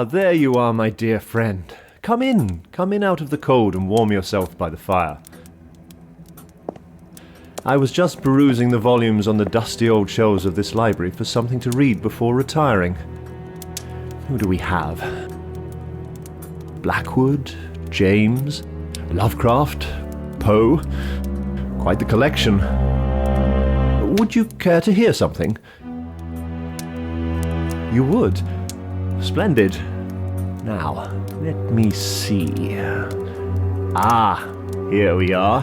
There you are, my dear friend. Come in out of the cold and warm yourself by the fire. I was just perusing the volumes on the dusty old shelves of this library for something to read before retiring. Who do we have? Blackwood, James, Lovecraft, Poe. Quite the collection. Would you care to hear something? You would? Splendid. Now, let me see. Here we are.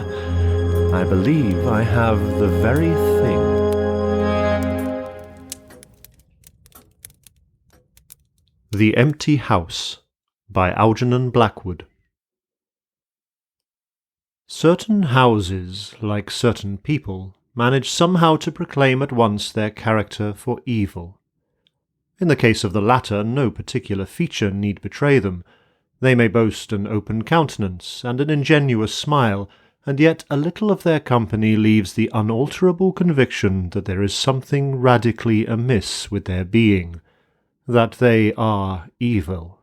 I believe I have the very thing. The Empty House by Algernon Blackwood. Certain houses, like certain people, manage somehow to proclaim at once their character for evil. In the case of the latter, no particular feature need betray them. They may boast an open countenance and an ingenuous smile, and yet a little of their company leaves the unalterable conviction that there is something radically amiss with their being, that they are evil.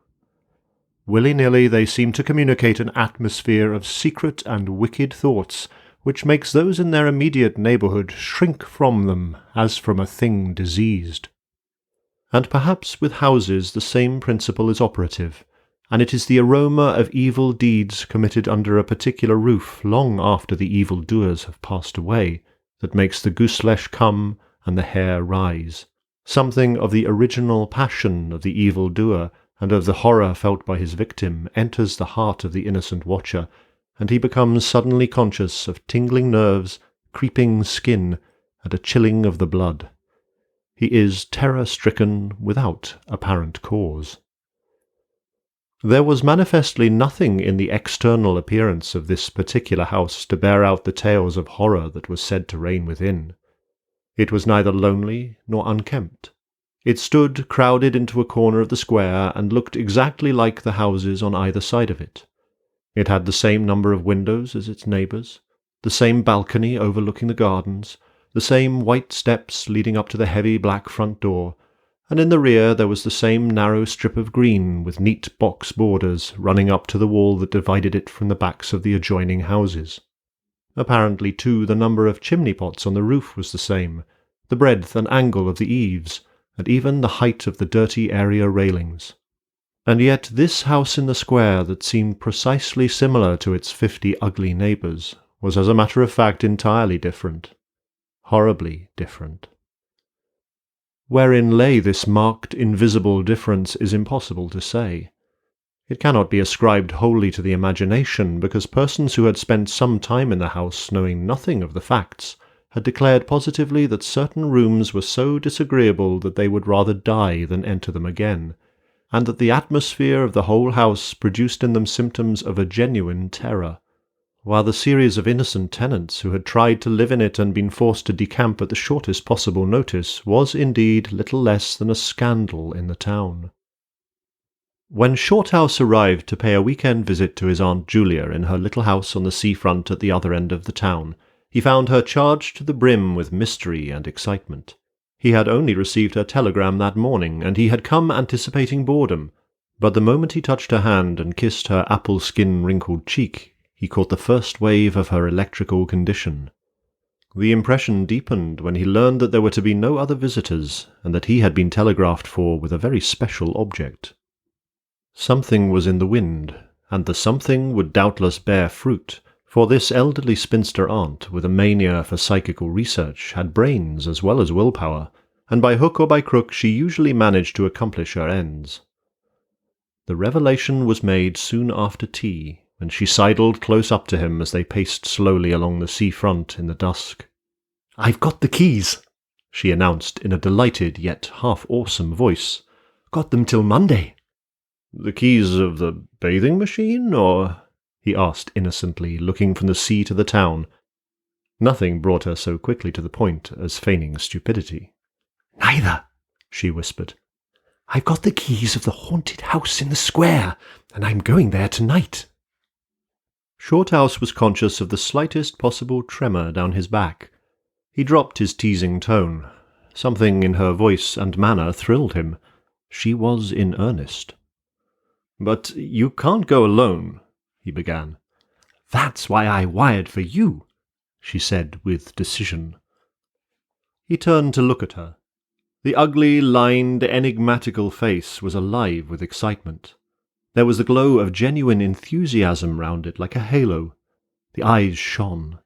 Willy-nilly they seem to communicate an atmosphere of secret and wicked thoughts, which makes those in their immediate neighbourhood shrink from them as from a thing diseased. And perhaps with houses the same principle is operative, and it is the aroma of evil deeds committed under a particular roof long after the evil-doers have passed away that makes the goose-flesh come and the hair rise. Something of the original passion of the evil-doer and of the horror felt by his victim enters the heart of the innocent watcher, and he becomes suddenly conscious of tingling nerves, creeping skin, and a chilling of the blood. He is terror-stricken without apparent cause. There was manifestly nothing in the external appearance of this particular house to bear out the tales of horror that was said to reign within. It was neither lonely nor unkempt. It stood crowded into a corner of the square and looked exactly like the houses on either side of it. It had the same number of windows as its neighbours, the same balcony overlooking the gardens, the same white steps leading up to the heavy black front door, and in the rear there was the same narrow strip of green with neat box borders running up to the wall that divided it from the backs of the adjoining houses. Apparently, too, the number of chimney-pots on the roof was the same, the breadth and angle of the eaves, and even the height of the dirty area railings. And yet this house in the square that seemed precisely similar to its 50 ugly neighbours was as a matter of fact entirely different. Horribly different. Wherein lay this marked, invisible difference is impossible to say. It cannot be ascribed wholly to the imagination, because persons who had spent some time in the house, knowing nothing of the facts, had declared positively that certain rooms were so disagreeable that they would rather die than enter them again, and that the atmosphere of the whole house produced in them symptoms of a genuine terror, while the series of innocent tenants who had tried to live in it and been forced to decamp at the shortest possible notice was indeed little less than a scandal in the town. When Shorthouse arrived to pay a weekend visit to his Aunt Julia in her little house on the seafront at the other end of the town, he found her charged to the brim with mystery and excitement. He had only received her telegram that morning, and he had come anticipating boredom, but the moment he touched her hand and kissed her apple-skin-wrinkled cheek, he caught the first wave of her electrical condition. The impression deepened when he learned that there were to be no other visitors, and that he had been telegraphed for with a very special object. Something was in the wind, and the something would doubtless bear fruit, for this elderly spinster aunt, with a mania for psychical research, had brains as well as willpower, and by hook or by crook she usually managed to accomplish her ends. The revelation was made soon after tea, when she sidled close up to him as they paced slowly along the sea-front in the dusk. "I've got the keys," she announced in a delighted yet half-awesome voice. "Got them till Monday." "The keys of the bathing machine, or?" he asked innocently, looking from the sea to the town. Nothing brought her so quickly to the point as feigning stupidity. "Neither," she whispered. "I've got the keys of the haunted house in the square, and I'm going there tonight." Shorthouse was conscious of the slightest possible tremor down his back. He dropped his teasing tone. Something in her voice and manner thrilled him. She was in earnest. "But you can't go alone," he began. "That's why I wired for you," she said with decision. He turned to look at her. The ugly, lined, enigmatical face was alive with excitement. There was the glow of genuine enthusiasm round it like a halo. The eyes shone.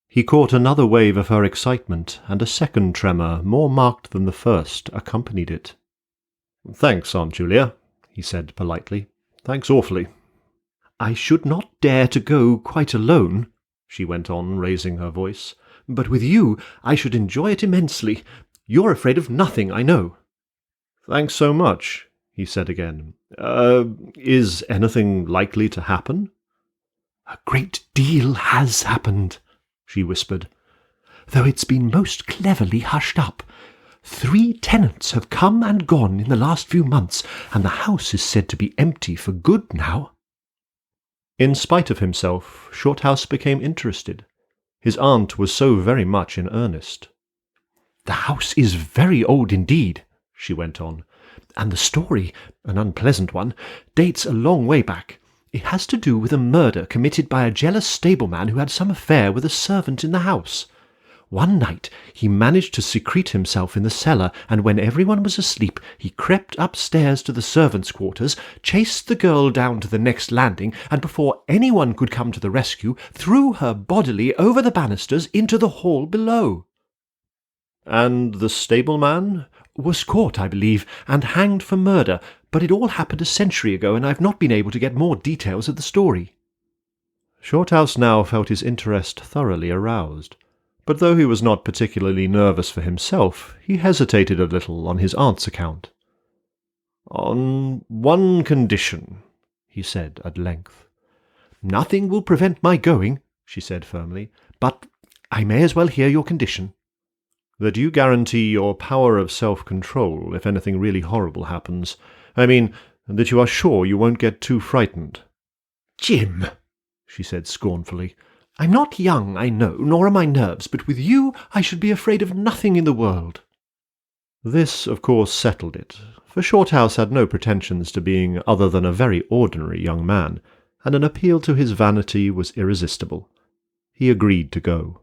He caught another wave of her excitement, and a second tremor, more marked than the first, accompanied it. "Thanks, Aunt Julia," he said politely. "Thanks awfully." "I should not dare to go quite alone," she went on, raising her voice. "But with you I should enjoy it immensely. You're afraid of nothing, I know." "Thanks so much," he said again. Is anything likely to happen?" "A great deal has happened," she whispered, "though it's been most cleverly hushed up. 3 tenants have come and gone in the last few months, and the house is said to be empty for good now." In spite of himself, Shorthouse became interested. His aunt was so very much in earnest. "The house is very old indeed," she went on, "and the story, an unpleasant one, dates a long way back. It has to do with a murder committed by a jealous stableman who had some affair with a servant in the house. One night he managed to secrete himself in the cellar, and when everyone was asleep he crept upstairs to the servants' quarters, chased the girl down to the next landing, and before anyone could come to the rescue, threw her bodily over the banisters into the hall below." "And the stableman?" "Was caught, I believe, and hanged for murder, but it all happened a century ago, and I've not been able to get more details of the story." Shorthouse now felt his interest thoroughly aroused, but though he was not particularly nervous for himself, he hesitated a little on his aunt's account. "On one condition," he said at length. "Nothing will prevent my going," she said firmly, "but I may as well hear your condition." "That you guarantee your power of self-control if anything really horrible happens. I mean, that you are sure you won't get too frightened." "Jim," she said scornfully, "I'm not young, I know, nor are my nerves, but with you I should be afraid of nothing in the world." This, of course, settled it, for Shorthouse had no pretensions to being other than a very ordinary young man, and an appeal to his vanity was irresistible. He agreed to go.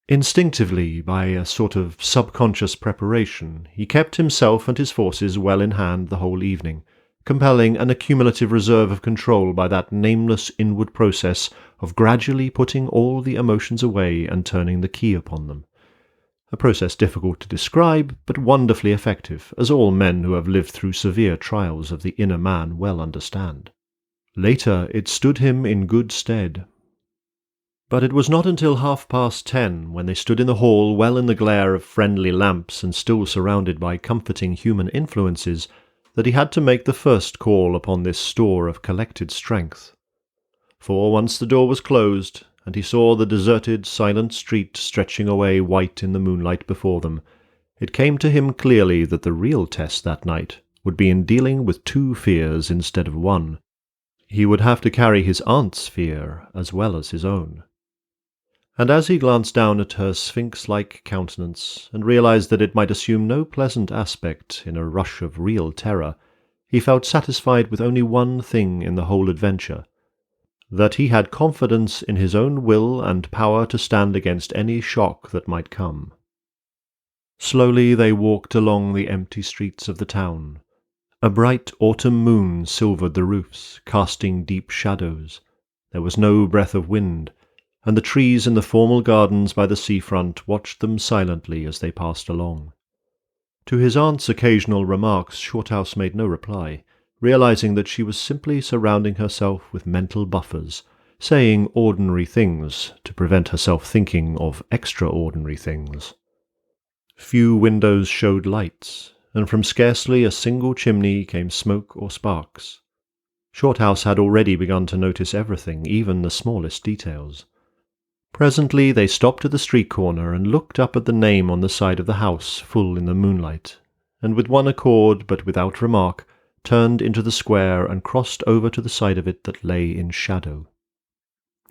Instinctively, by a sort of subconscious preparation, he kept himself and his forces well in hand the whole evening, compelling an accumulative reserve of control by that nameless inward process of gradually putting all the emotions away and turning the key upon them. A process difficult to describe, but wonderfully effective, as all men who have lived through severe trials of the inner man well understand. Later it stood him in good stead. But it was not until 10:30, when they stood in the hall well in the glare of friendly lamps and still surrounded by comforting human influences, that he had to make the first call upon this store of collected strength. For once the door was closed, and he saw the deserted, silent street stretching away white in the moonlight before them, it came to him clearly that the real test that night would be in dealing with 2 fears instead of 1. He would have to carry his aunt's fear as well as his own. And as he glanced down at her sphinx-like countenance, and realized that it might assume no pleasant aspect in a rush of real terror, he felt satisfied with only one thing in the whole adventure, that he had confidence in his own will and power to stand against any shock that might come. Slowly they walked along the empty streets of the town. A bright autumn moon silvered the roofs, casting deep shadows. There was no breath of wind, and the trees in the formal gardens by the seafront watched them silently as they passed along. To his aunt's occasional remarks Shorthouse made no reply, realizing that she was simply surrounding herself with mental buffers, saying ordinary things to prevent herself thinking of extraordinary things. Few windows showed lights, and from scarcely a single chimney came smoke or sparks. Shorthouse had already begun to notice everything, even the smallest details. Presently they stopped at the street corner and looked up at the name on the side of the house full in the moonlight, and with one accord, but without remark, turned into the square and crossed over to the side of it that lay in shadow.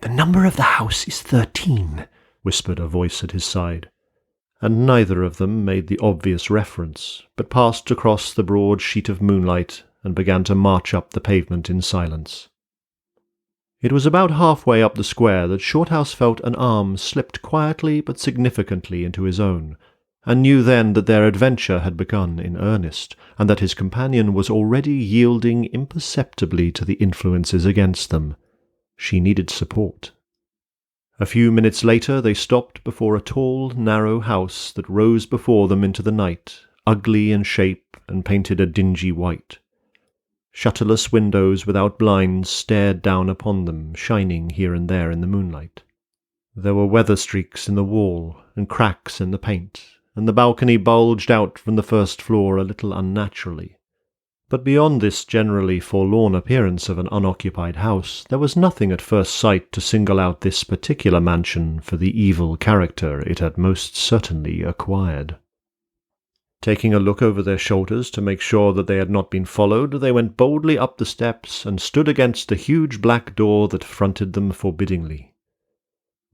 "The number of the house is 13, whispered a voice at his side, and neither of them made the obvious reference, but passed across the broad sheet of moonlight and began to march up the pavement in silence. It was about halfway up the square that Shorthouse felt an arm slipped quietly but significantly into his own, and knew then that their adventure had begun in earnest, and that his companion was already yielding imperceptibly to the influences against them. She needed support. A few minutes later they stopped before a tall, narrow house that rose before them into the night, ugly in shape and painted a dingy white. Shutterless windows without blinds stared down upon them, shining here and there in the moonlight. There were weather streaks in the wall and cracks in the paint, and the balcony bulged out from the first floor a little unnaturally. But beyond this generally forlorn appearance of an unoccupied house, there was nothing at first sight to single out this particular mansion for the evil character it had most certainly acquired. Taking a look over their shoulders to make sure that they had not been followed, they went boldly up the steps and stood against the huge black door that fronted them forbiddingly.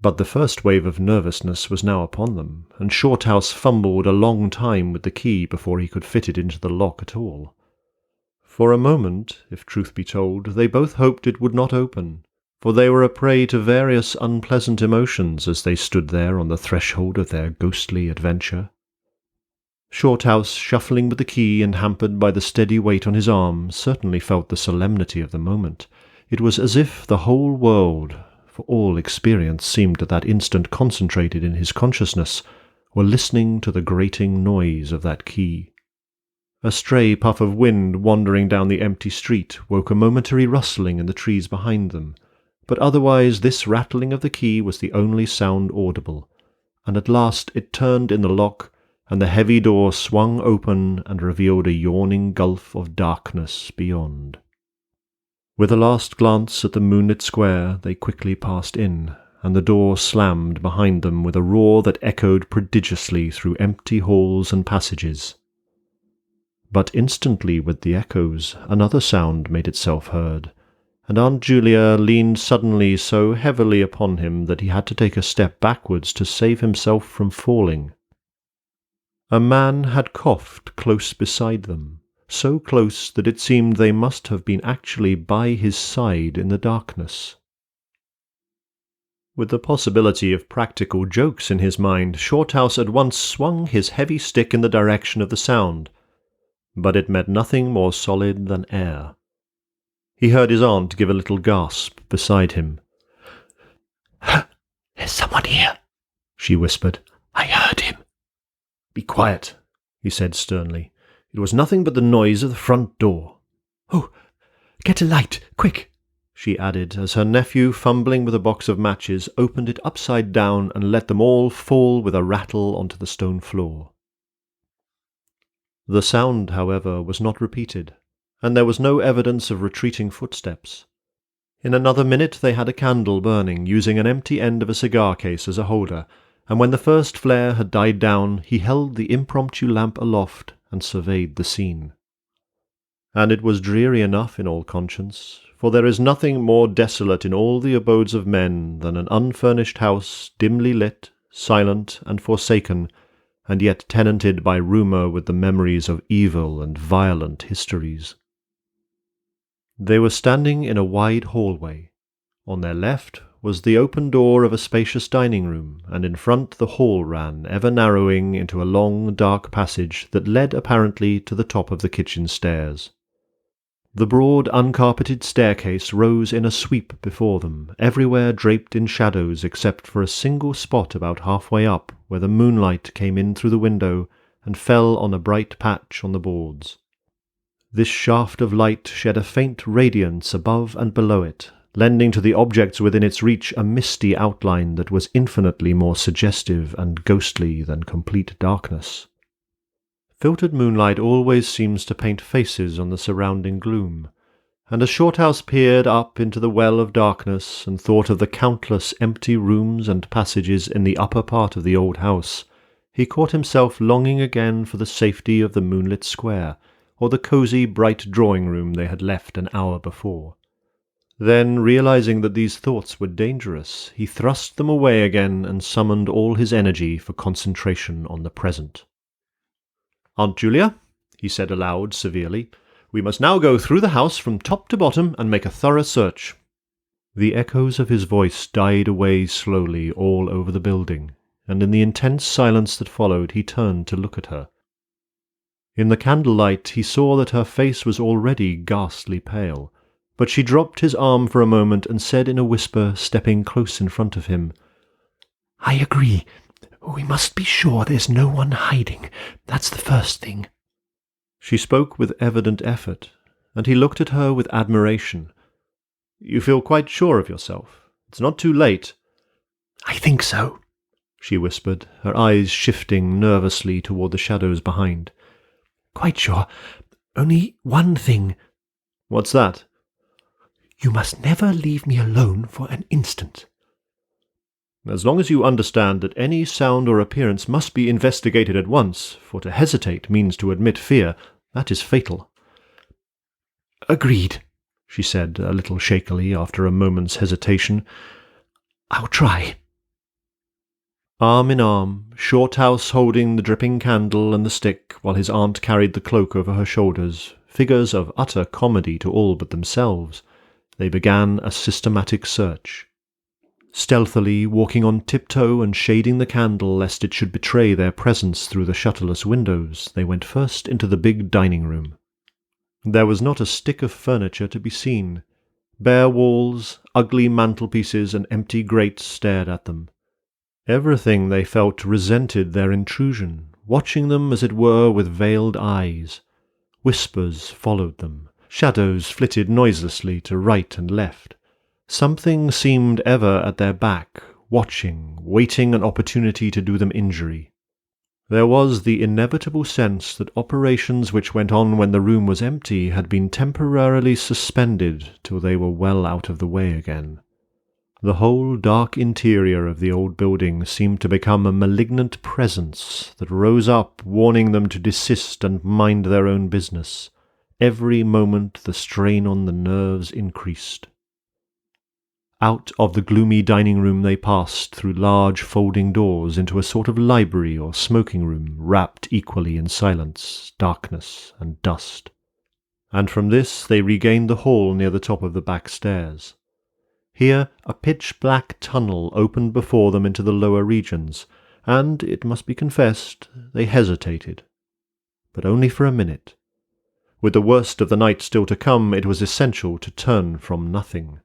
But the first wave of nervousness was now upon them, and Shorthouse fumbled a long time with the key before he could fit it into the lock at all. For a moment, if truth be told, they both hoped it would not open, for they were a prey to various unpleasant emotions as they stood there on the threshold of their ghostly adventure. Shorthouse, shuffling with the key and hampered by the steady weight on his arm, certainly felt the solemnity of the moment. It was as if the whole world, for all experience seemed at that instant concentrated in his consciousness, were listening to the grating noise of that key. A stray puff of wind wandering down the empty street woke a momentary rustling in the trees behind them, but otherwise this rattling of the key was the only sound audible, and at last it turned in the lock, and the heavy door swung open and revealed a yawning gulf of darkness beyond. With a last glance at the moonlit square, they quickly passed in, and the door slammed behind them with a roar that echoed prodigiously through empty halls and passages. But instantly with the echoes, another sound made itself heard, and Aunt Julia leaned suddenly so heavily upon him that he had to take a step backwards to save himself from falling. A man had coughed close beside them, so close that it seemed they must have been actually by his side in the darkness. With the possibility of practical jokes in his mind, Shorthouse at once swung his heavy stick in the direction of the sound, but it met nothing more solid than air. He heard his aunt give a little gasp beside him. "There's someone here," she whispered. "I heard him." "Be quiet," he said sternly. "It was nothing but the noise of the front door." "Oh, get a light, quick," she added, as her nephew, fumbling with a box of matches, opened it upside down and let them all fall with a rattle onto the stone floor. The sound, however, was not repeated, and there was no evidence of retreating footsteps. In another minute they had a candle burning, using an empty end of a cigar case as a holder, and when the first flare had died down, he held the impromptu lamp aloft and surveyed the scene. And it was dreary enough in all conscience, for there is nothing more desolate in all the abodes of men than an unfurnished house, dimly lit, silent, and forsaken, and yet tenanted by rumour with the memories of evil and violent histories. They were standing in a wide hallway. On their left was the open door of a spacious dining room, and in front the hall ran, ever narrowing into a long, dark passage that led apparently to the top of the kitchen stairs. The broad, uncarpeted staircase rose in a sweep before them, everywhere draped in shadows except for a single spot about halfway up, where the moonlight came in through the window and fell on a bright patch on the boards. This shaft of light shed a faint radiance above and below it, lending to the objects within its reach a misty outline that was infinitely more suggestive and ghostly than complete darkness. Filtered moonlight always seems to paint faces on the surrounding gloom, and as Shorthouse peered up into the well of darkness and thought of the countless empty rooms and passages in the upper part of the old house, he caught himself longing again for the safety of the moonlit square, or the cosy, bright drawing-room they had left an hour before. Then, realizing that these thoughts were dangerous, he thrust them away again and summoned all his energy for concentration on the present. "Aunt Julia," he said aloud severely, We must now go through the house from top to bottom and make a thorough search." The echoes of his voice died away slowly all over the building, and in the intense silence that followed he turned to look at her. In the candlelight he saw that her face was already ghastly pale, but she dropped his arm for a moment and said in a whisper, stepping close in front of him, "I agree. We must be sure there's no one hiding. That's the first thing." She spoke with evident effort, and he looked at her with admiration. "You feel quite sure of yourself? It's not too late." "I think so," she whispered, her eyes shifting nervously toward the shadows behind. "Quite sure. Only one thing." "What's that?" "You must never leave me alone for an instant." "As long as you understand that any sound or appearance must be investigated at once, for to hesitate means to admit fear, that is fatal." "Agreed," she said, a little shakily after a moment's hesitation. "I'll try." Arm in arm, Shorthouse holding the dripping candle and the stick, while his aunt carried the cloak over her shoulders, figures of utter comedy to all but themselves, they began a systematic search. Stealthily, walking on tiptoe and shading the candle lest it should betray their presence through the shutterless windows, they went first into the big dining-room. There was not a stick of furniture to be seen. Bare walls, ugly mantelpieces, and empty grates stared at them. Everything, they felt, resented their intrusion, watching them as it were with veiled eyes. Whispers followed them. Shadows flitted noiselessly to right and left. Something seemed ever at their back, watching, waiting an opportunity to do them injury. There was the inevitable sense that operations which went on when the room was empty had been temporarily suspended till they were well out of the way again. The whole dark interior of the old building seemed to become a malignant presence that rose up, warning them to desist and mind their own business. Every moment the strain on the nerves increased. Out of the gloomy dining-room they passed through large folding doors into a sort of library or smoking-room wrapped equally in silence, darkness, and dust. And from this they regained the hall near the top of the back stairs. Here a pitch-black tunnel opened before them into the lower regions, and, it must be confessed, they hesitated. But only for a minute. With the worst of the night still to come, it was essential to turn from nothing.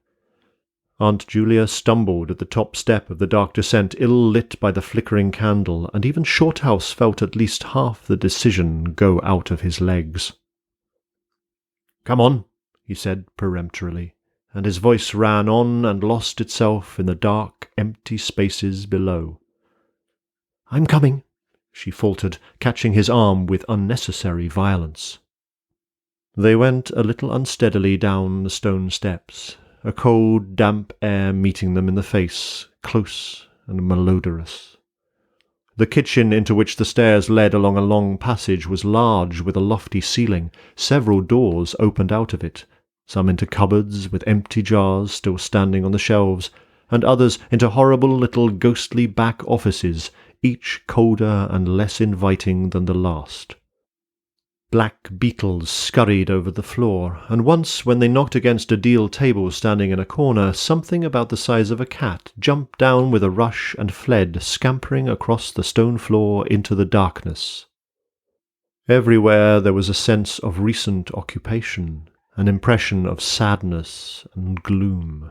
Aunt Julia stumbled at the top step of the dark descent, ill-lit by the flickering candle, and even Shorthouse felt at least half the decision go out of his legs. "Come on," he said peremptorily, and his voice ran on and lost itself in the dark, empty spaces below. "I'm coming," she faltered, catching his arm with unnecessary violence. They went a little unsteadily down the stone steps, a cold, damp air meeting them in the face, close and malodorous. The kitchen into which the stairs led along a long passage was large, with a lofty ceiling. Several doors opened out of it, some into cupboards with empty jars still standing on the shelves, and others into horrible little ghostly back offices, each colder and less inviting than the last. Black beetles scurried over the floor, and once, when they knocked against a deal table standing in a corner, something about the size of a cat jumped down with a rush and fled, scampering across the stone floor into the darkness. Everywhere there was a sense of recent occupation, an impression of sadness and gloom.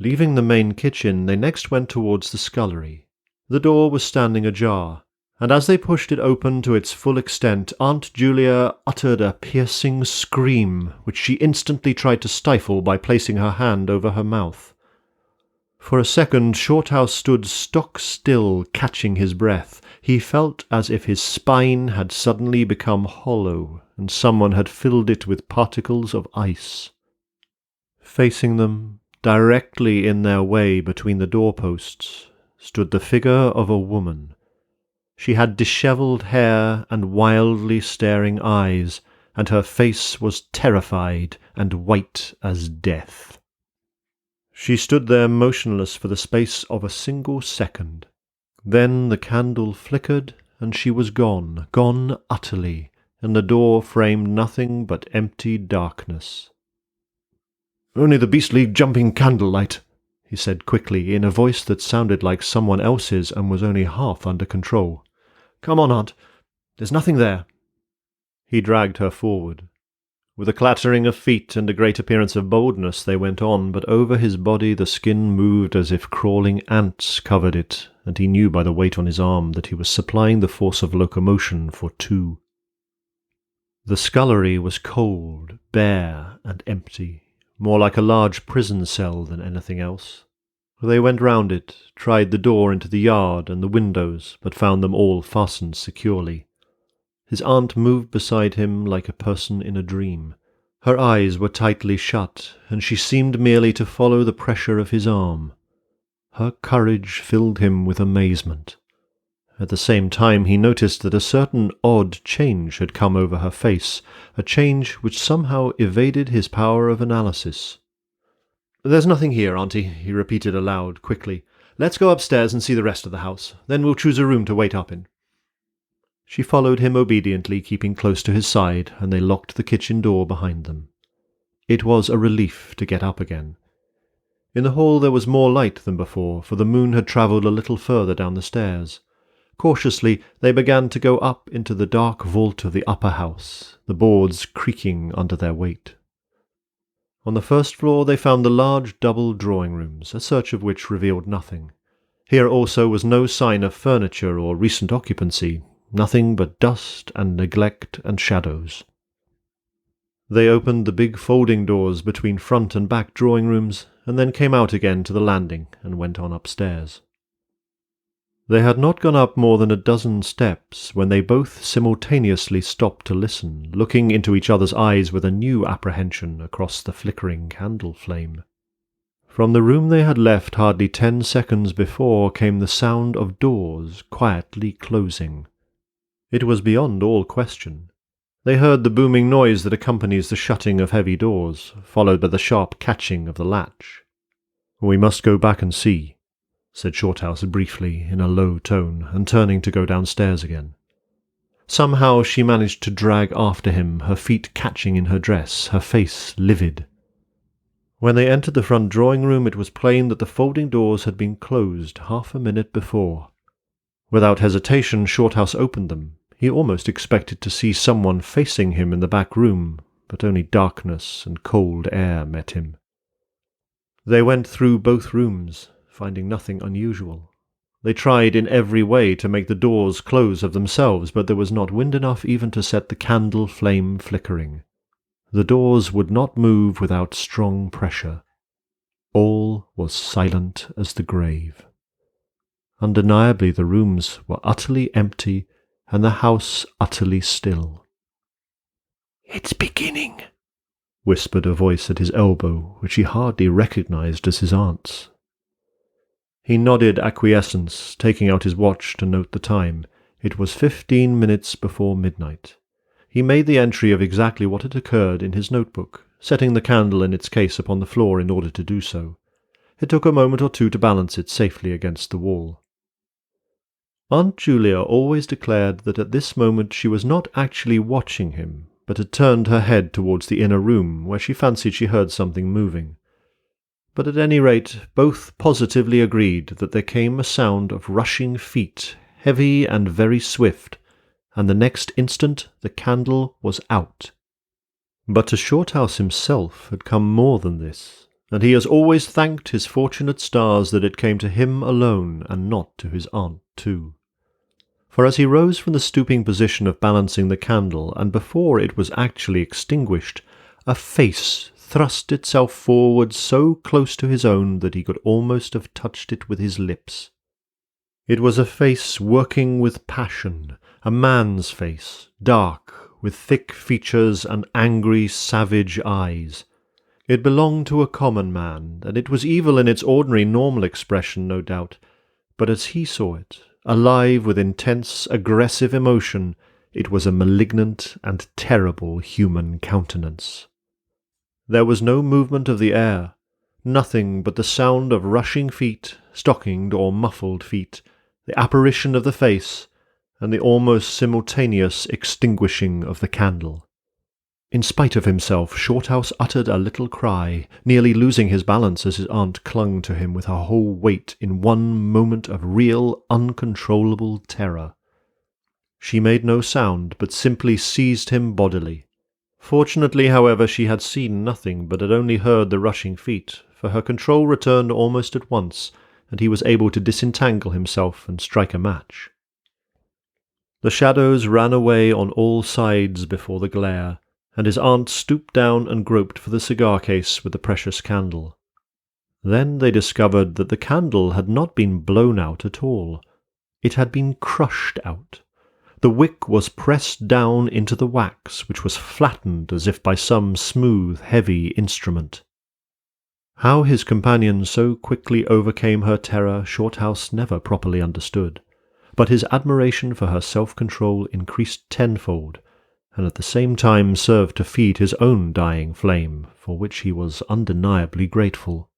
Leaving the main kitchen, they next went towards the scullery. The door was standing ajar, and as they pushed it open to its full extent, Aunt Julia uttered a piercing scream, which she instantly tried to stifle by placing her hand over her mouth. For a second Shorthouse stood stock still, catching his breath. He felt as if his spine had suddenly become hollow, and someone had filled it with particles of ice. Facing them, directly in their way between the doorposts, stood the figure of a woman. She had dishevelled hair and wildly staring eyes, and her face was terrified and white as death. She stood there motionless for the space of a single second. Then the candle flickered, and she was gone utterly, and the door framed nothing but empty darkness. "Only the beastly jumping candlelight," he said quickly, in a voice that sounded like someone else's and was only half under control. "Come on, Aunt. There's nothing there." He dragged her forward. With a clattering of feet and a great appearance of boldness they went on, but over his body the skin moved as if crawling ants covered it, and he knew by the weight on his arm that he was supplying the force of locomotion for two. The scullery was cold, bare, and empty, more like a large prison cell than anything else. They went round it, tried the door into the yard and the windows, but found them all fastened securely. His aunt moved beside him like a person in a dream. Her eyes were tightly shut, and she seemed merely to follow the pressure of his arm. Her courage filled him with amazement. At the same time he noticed that a certain odd change had come over her face, a change which somehow evaded his power of analysis. "There's nothing here, Auntie," he repeated aloud, quickly. "Let's go upstairs and see the rest of the house. Then we'll choose a room to wait up in." She followed him obediently, keeping close to his side, and they locked the kitchen door behind them. It was a relief to get up again. In the hall there was more light than before, for the moon had travelled a little further down the stairs. Cautiously they began to go up into the dark vault of the upper house, the boards creaking under their weight. On the first floor they found the large double drawing-rooms, a search of which revealed nothing. Here also was no sign of furniture or recent occupancy, nothing but dust and neglect and shadows. They opened the big folding doors between front and back drawing-rooms, and then came out again to the landing and went on upstairs. They had not gone up more than a dozen steps when they both simultaneously stopped to listen, looking into each other's eyes with a new apprehension across the flickering candle flame. From the room they had left hardly 10 seconds before came the sound of doors quietly closing. It was beyond all question. They heard the booming noise that accompanies the shutting of heavy doors, followed by the sharp catching of the latch. "We must go back and see," said Shorthouse briefly, in a low tone, and turning to go downstairs again. Somehow she managed to drag after him, her feet catching in her dress, her face livid. When they entered the front drawing-room it was plain that the folding doors had been closed half a minute before. Without hesitation Shorthouse opened them. He almost expected to see someone facing him in the back room, but only darkness and cold air met him. They went through both rooms, finding nothing unusual. They tried in every way to make the doors close of themselves, but there was not wind enough even to set the candle flame flickering. The doors would not move without strong pressure. All was silent as the grave. Undeniably the rooms were utterly empty, and the house utterly still. "It's beginning," whispered a voice at his elbow, which he hardly recognized as his aunt's. He nodded acquiescence, taking out his watch to note the time. It was 15 minutes before midnight. He made the entry of exactly what had occurred in his notebook, setting the candle in its case upon the floor in order to do so. It took a moment or two to balance it safely against the wall. Aunt Julia always declared that at this moment she was not actually watching him, but had turned her head towards the inner room, where she fancied she heard something moving. But at any rate, both positively agreed that there came a sound of rushing feet, heavy and very swift, and the next instant the candle was out. But to Shorthouse himself had come more than this, and he has always thanked his fortunate stars that it came to him alone and not to his aunt too. For as he rose from the stooping position of balancing the candle, and before it was actually extinguished, a face thrust itself forward so close to his own that he could almost have touched it with his lips. It was a face working with passion, a man's face, dark, with thick features and angry, savage eyes. It belonged to a common man, and it was evil in its ordinary normal expression, no doubt, but as he saw it, alive with intense, aggressive emotion, it was a malignant and terrible human countenance. There was no movement of the air, nothing but the sound of rushing feet, stockinged or muffled feet, the apparition of the face, and the almost simultaneous extinguishing of the candle. In spite of himself, Shorthouse uttered a little cry, nearly losing his balance as his aunt clung to him with her whole weight in one moment of real, uncontrollable terror. She made no sound, but simply seized him bodily. Fortunately, however, she had seen nothing, but had only heard the rushing feet, for her control returned almost at once, and he was able to disentangle himself and strike a match. The shadows ran away on all sides before the glare, and his aunt stooped down and groped for the cigar-case with the precious candle. Then they discovered that the candle had not been blown out at all. It had been crushed out. The wick was pressed down into the wax, which was flattened as if by some smooth, heavy instrument. How his companion so quickly overcame her terror Shorthouse never properly understood, but his admiration for her self-control increased tenfold, and at the same time served to feed his own dying flame, for which he was undeniably grateful.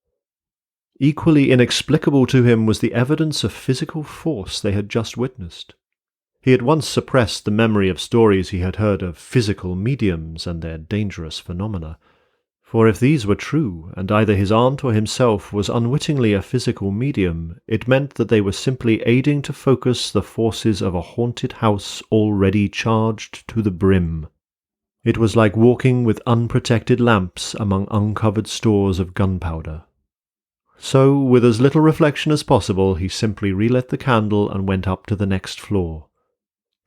Equally inexplicable to him was the evidence of physical force they had just witnessed. He at once suppressed the memory of stories he had heard of physical mediums and their dangerous phenomena, for if these were true, and either his aunt or himself was unwittingly a physical medium, it meant that they were simply aiding to focus the forces of a haunted house already charged to the brim. It was like walking with unprotected lamps among uncovered stores of gunpowder. So, with as little reflection as possible, he simply relit the candle and went up to the next floor.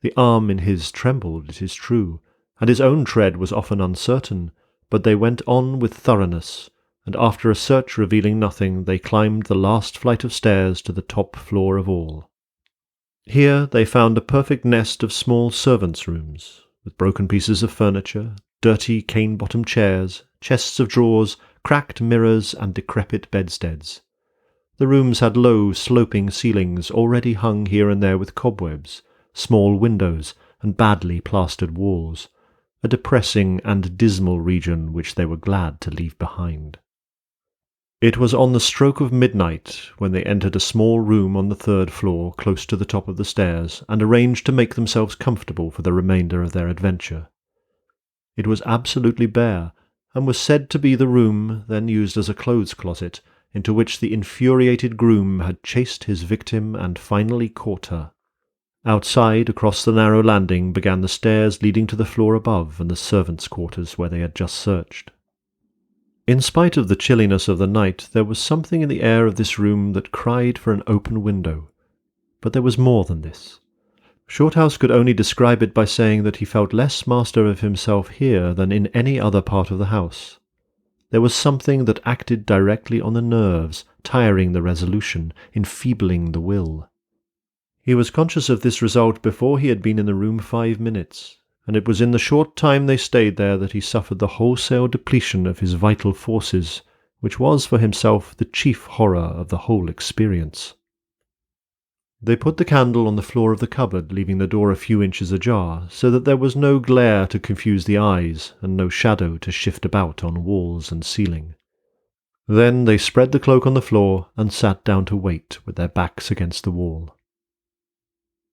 The arm in his trembled, it is true, and his own tread was often uncertain, but they went on with thoroughness, and after a search revealing nothing, they climbed the last flight of stairs to the top floor of all. Here they found a perfect nest of small servants' rooms, with broken pieces of furniture, dirty cane-bottomed chairs, chests of drawers, cracked mirrors, and decrepit bedsteads. The rooms had low, sloping ceilings already hung here and there with cobwebs, small windows, and badly plastered walls, a depressing and dismal region which they were glad to leave behind. It was on the stroke of midnight when they entered a small room on the third floor close to the top of the stairs, and arranged to make themselves comfortable for the remainder of their adventure. It was absolutely bare, and was said to be the room, then used as a clothes closet, into which the infuriated groom had chased his victim and finally caught her. Outside, across the narrow landing, began the stairs leading to the floor above and the servants' quarters where they had just searched. In spite of the chilliness of the night, there was something in the air of this room that cried for an open window. But there was more than this. Shorthouse could only describe it by saying that he felt less master of himself here than in any other part of the house. There was something that acted directly on the nerves, tiring the resolution, enfeebling the will. He was conscious of this result before he had been in the room 5 minutes, and it was in the short time they stayed there that he suffered the wholesale depletion of his vital forces, which was for himself the chief horror of the whole experience. They put the candle on the floor of the cupboard, leaving the door a few inches ajar, so that there was no glare to confuse the eyes, and no shadow to shift about on walls and ceiling. Then they spread the cloak on the floor and sat down to wait, with their backs against the wall.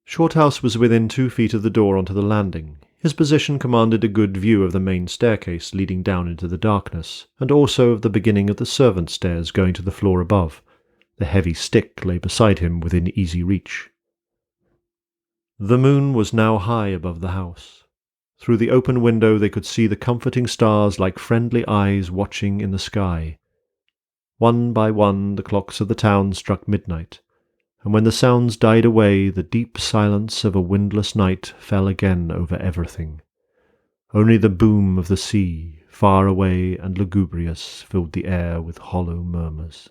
Shorthouse was within 2 feet of the door onto the landing. His position commanded a good view of the main staircase leading down into the darkness, and also of the beginning of the servants' stairs going to the floor above. The heavy stick lay beside him within easy reach. The moon was now high above the house. Through the open window they could see the comforting stars like friendly eyes watching in the sky. One by one the clocks of the town struck midnight, and when the sounds died away, the deep silence of a windless night fell again over everything. Only the boom of the sea, far away and lugubrious, filled the air with hollow murmurs.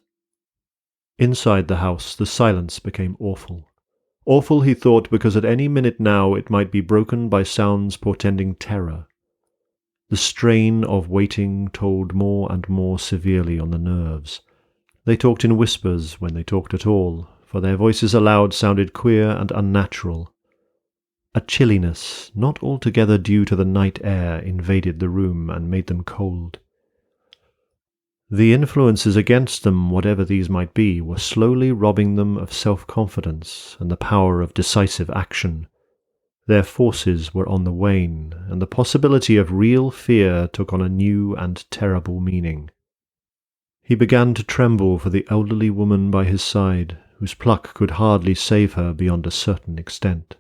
Inside the house the silence became awful. Awful, he thought, because at any minute now it might be broken by sounds portending terror. The strain of waiting told more and more severely on the nerves. They talked in whispers when they talked at all, for their voices aloud sounded queer and unnatural. A chilliness, not altogether due to the night air, invaded the room and made them cold. The influences against them, whatever these might be, were slowly robbing them of self-confidence and the power of decisive action. Their forces were on the wane, and the possibility of real fear took on a new and terrible meaning. He began to tremble for the elderly woman by his side, whose pluck could hardly save her beyond a certain extent.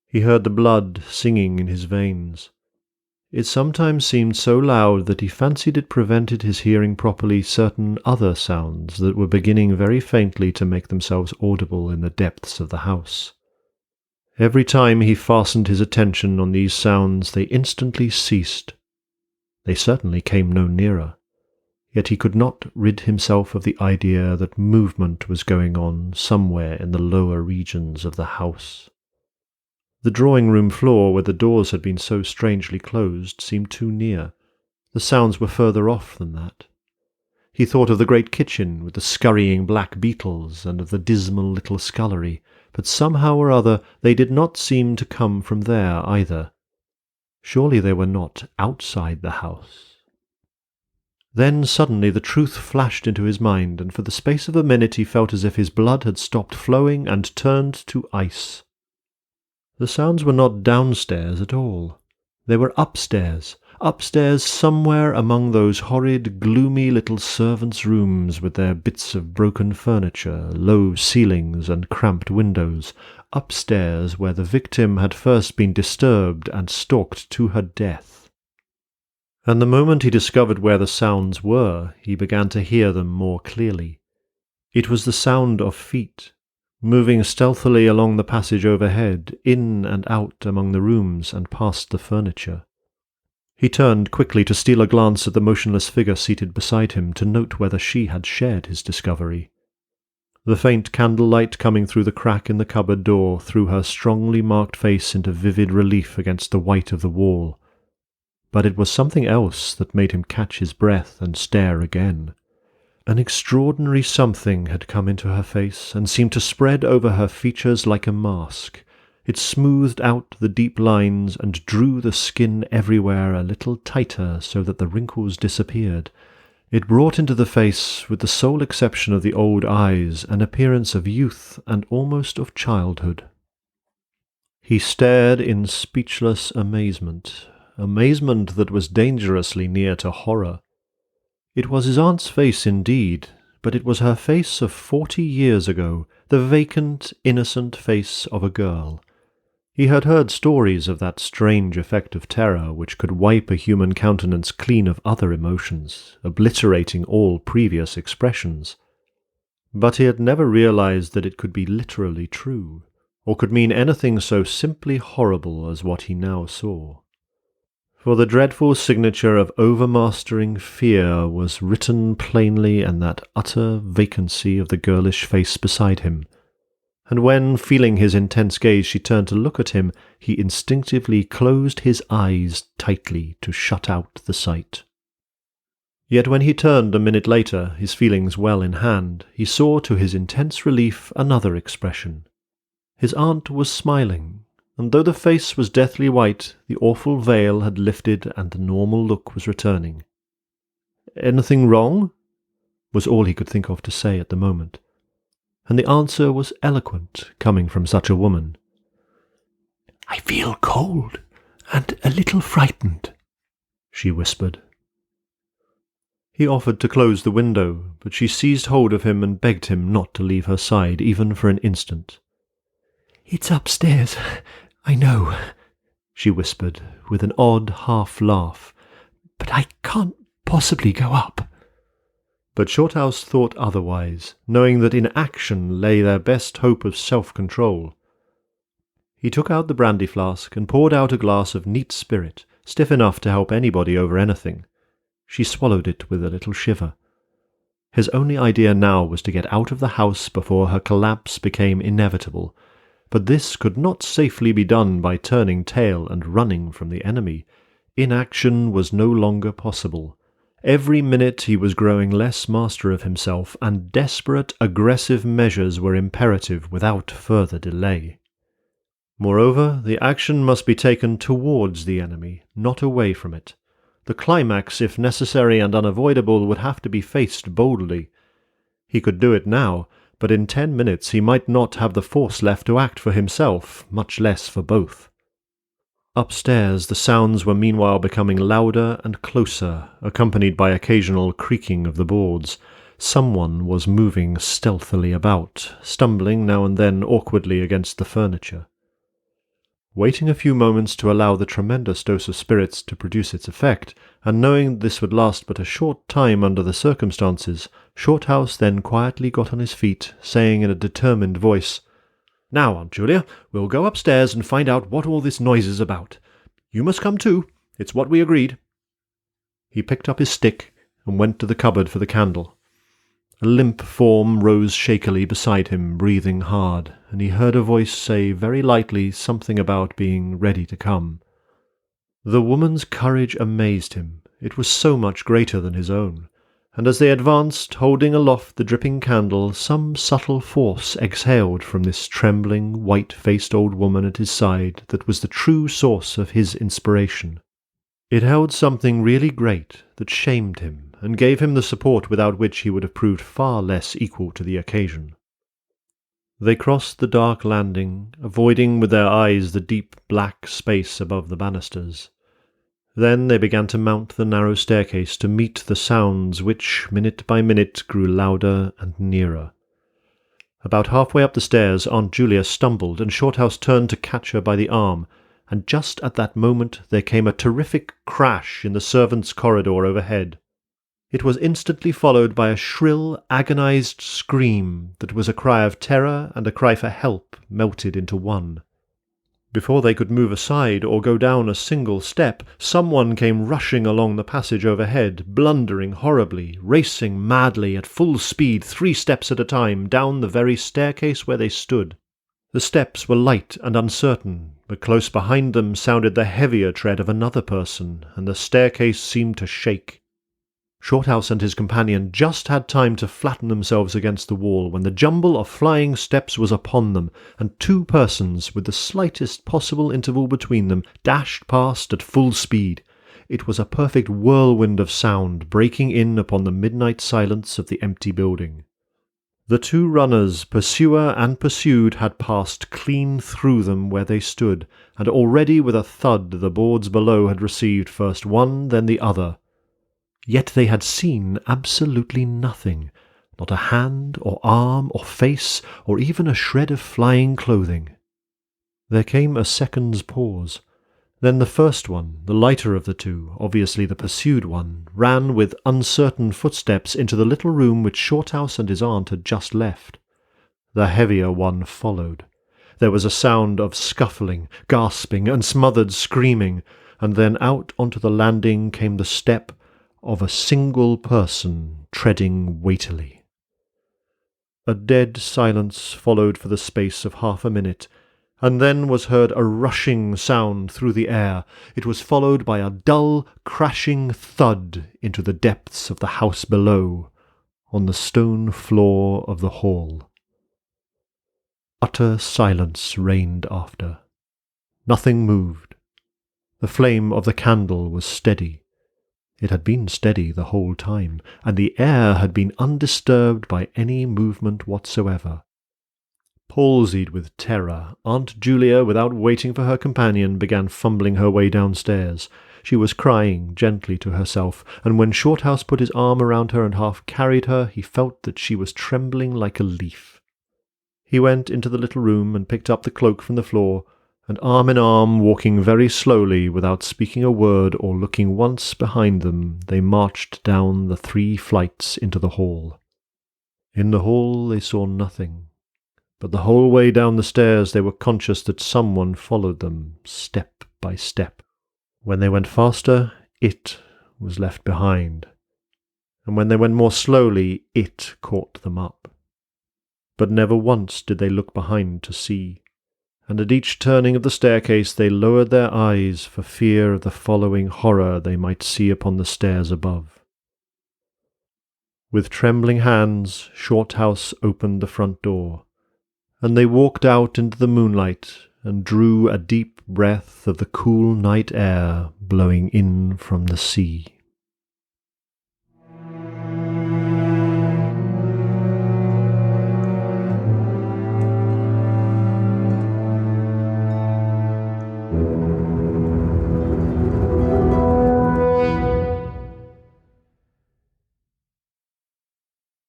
He heard the blood singing in his veins. It sometimes seemed so loud that he fancied it prevented his hearing properly certain other sounds that were beginning very faintly to make themselves audible in the depths of the house. Every time he fastened his attention on these sounds, they instantly ceased. They certainly came no nearer, yet he could not rid himself of the idea that movement was going on somewhere in the lower regions of the house. The drawing-room floor, where the doors had been so strangely closed, seemed too near. The sounds were further off than that. He thought of the great kitchen with the scurrying black beetles, and of the dismal little scullery, but somehow or other they did not seem to come from there either. Surely they were not outside the house. Then suddenly the truth flashed into his mind, and for the space of a minute he felt as if his blood had stopped flowing and turned to ice. The sounds were not downstairs at all. They were upstairs somewhere among those horrid, gloomy little servants' rooms with their bits of broken furniture, low ceilings and cramped windows, upstairs where the victim had first been disturbed and stalked to her death. And the moment he discovered where the sounds were, he began to hear them more clearly. It was the sound of feet, moving stealthily along the passage overhead, in and out among the rooms and past the furniture. He turned quickly to steal a glance at the motionless figure seated beside him, to note whether she had shared his discovery. The faint candlelight coming through the crack in the cupboard door threw her strongly marked face into vivid relief against the white of the wall. But it was something else that made him catch his breath and stare again. An extraordinary something had come into her face and seemed to spread over her features like a mask. It smoothed out the deep lines and drew the skin everywhere a little tighter so that the wrinkles disappeared. It brought into the face, with the sole exception of the old eyes, an appearance of youth and almost of childhood. He stared in speechless amazement that was dangerously near to horror. It was his aunt's face indeed, but it was her face of 40 years ago, the vacant, innocent face of a girl. He had heard stories of that strange effect of terror which could wipe a human countenance clean of other emotions, obliterating all previous expressions. But he had never realized that it could be literally true, or could mean anything so simply horrible as what he now saw. For the dreadful signature of overmastering fear was written plainly in that utter vacancy of the girlish face beside him, and when, feeling his intense gaze, she turned to look at him, he instinctively closed his eyes tightly to shut out the sight. Yet when he turned a minute later, his feelings well in hand, he saw to his intense relief another expression. His aunt was smiling, and though the face was deathly white, the awful veil had lifted and the normal look was returning. "Anything wrong?" was all he could think of to say at the moment, and the answer was eloquent, coming from such a woman. "I feel cold and a little frightened," she whispered. He offered to close the window, but she seized hold of him and begged him not to leave her side even for an instant. "It's upstairs, I know," she whispered, with an odd half-laugh, "but I can't possibly go up." But Shorthouse thought otherwise, knowing that in action lay their best hope of self-control. He took out the brandy flask and poured out a glass of neat spirit, stiff enough to help anybody over anything. She swallowed it with a little shiver. His only idea now was to get out of the house before her collapse became inevitable, but this could not safely be done by turning tail and running from the enemy. Inaction was no longer possible. Every minute he was growing less master of himself, and desperate, aggressive measures were imperative without further delay. Moreover, the action must be taken towards the enemy, not away from it. The climax, if necessary and unavoidable, would have to be faced boldly. He could do it now, but in 10 minutes he might not have the force left to act for himself, much less for both. Upstairs, the sounds were meanwhile becoming louder and closer, accompanied by occasional creaking of the boards. Someone was moving stealthily about, stumbling now and then awkwardly against the furniture. Waiting a few moments to allow the tremendous dose of spirits to produce its effect, and knowing this would last but a short time under the circumstances, Shorthouse then quietly got on his feet, saying in a determined voice, "Now, Aunt Julia, we'll go upstairs and find out what all this noise is about. You must come too. It's what we agreed." He picked up his stick and went to the cupboard for the candle. A limp form rose shakily beside him, breathing hard, and he heard a voice say very lightly something about being ready to come. The woman's courage amazed him. It was so much greater than his own, and as they advanced, holding aloft the dripping candle, some subtle force exhaled from this trembling, white-faced old woman at his side that was the true source of his inspiration. It held something really great that shamed him, and gave him the support without which he would have proved far less equal to the occasion. They crossed the dark landing, avoiding with their eyes the deep black space above the banisters. Then they began to mount the narrow staircase to meet the sounds which, minute by minute, grew louder and nearer. About halfway up the stairs, Aunt Julia stumbled, and Shorthouse turned to catch her by the arm, and just at that moment there came a terrific crash in the servants' corridor overhead. It was instantly followed by a shrill, agonized scream that was a cry of terror and a cry for help melted into one. Before they could move aside or go down a single step, someone came rushing along the passage overhead, blundering horribly, racing madly at full speed 3 steps at a time down the very staircase where they stood. The steps were light and uncertain, but close behind them sounded the heavier tread of another person, and the staircase seemed to shake. Shorthouse and his companion just had time to flatten themselves against the wall when the jumble of flying steps was upon them, and 2 persons, with the slightest possible interval between them, dashed past at full speed. It was a perfect whirlwind of sound, breaking in upon the midnight silence of the empty building. The 2 runners, pursuer and pursued, had passed clean through them where they stood, and already with a thud the boards below had received first one, then the other. Yet they had seen absolutely nothing, not a hand or arm or face or even a shred of flying clothing. There came a second's pause. Then the first one, the lighter of the 2, obviously the pursued one, ran with uncertain footsteps into the little room which Shorthouse and his aunt had just left. The heavier one followed. There was a sound of scuffling, gasping, and smothered screaming, and then out onto the landing came the step of a single person treading weightily. A dead silence followed for the space of half a minute, and then was heard a rushing sound through the air. It was followed by a dull, crashing thud into the depths of the house below, on the stone floor of the hall. Utter silence reigned after. Nothing moved. The flame of the candle was steady. It had been steady the whole time, and the air had been undisturbed by any movement whatsoever. Palsied with terror, Aunt Julia, without waiting for her companion, began fumbling her way downstairs. She was crying gently to herself, and when Shorthouse put his arm around her and half carried her, he felt that she was trembling like a leaf. He went into the little room and picked up the cloak from the floor, and arm in arm, walking very slowly, without speaking a word or looking once behind them, they marched down the 3 flights into the hall. In the hall they saw nothing, but the whole way down the stairs they were conscious that someone followed them, step by step. When they went faster, it was left behind, and when they went more slowly, it caught them up. But never once did they look behind to see, and at each turning of the staircase they lowered their eyes for fear of the following horror they might see upon the stairs above. With trembling hands, Shorthouse opened the front door, and they walked out into the moonlight and drew a deep breath of the cool night air blowing in from the sea.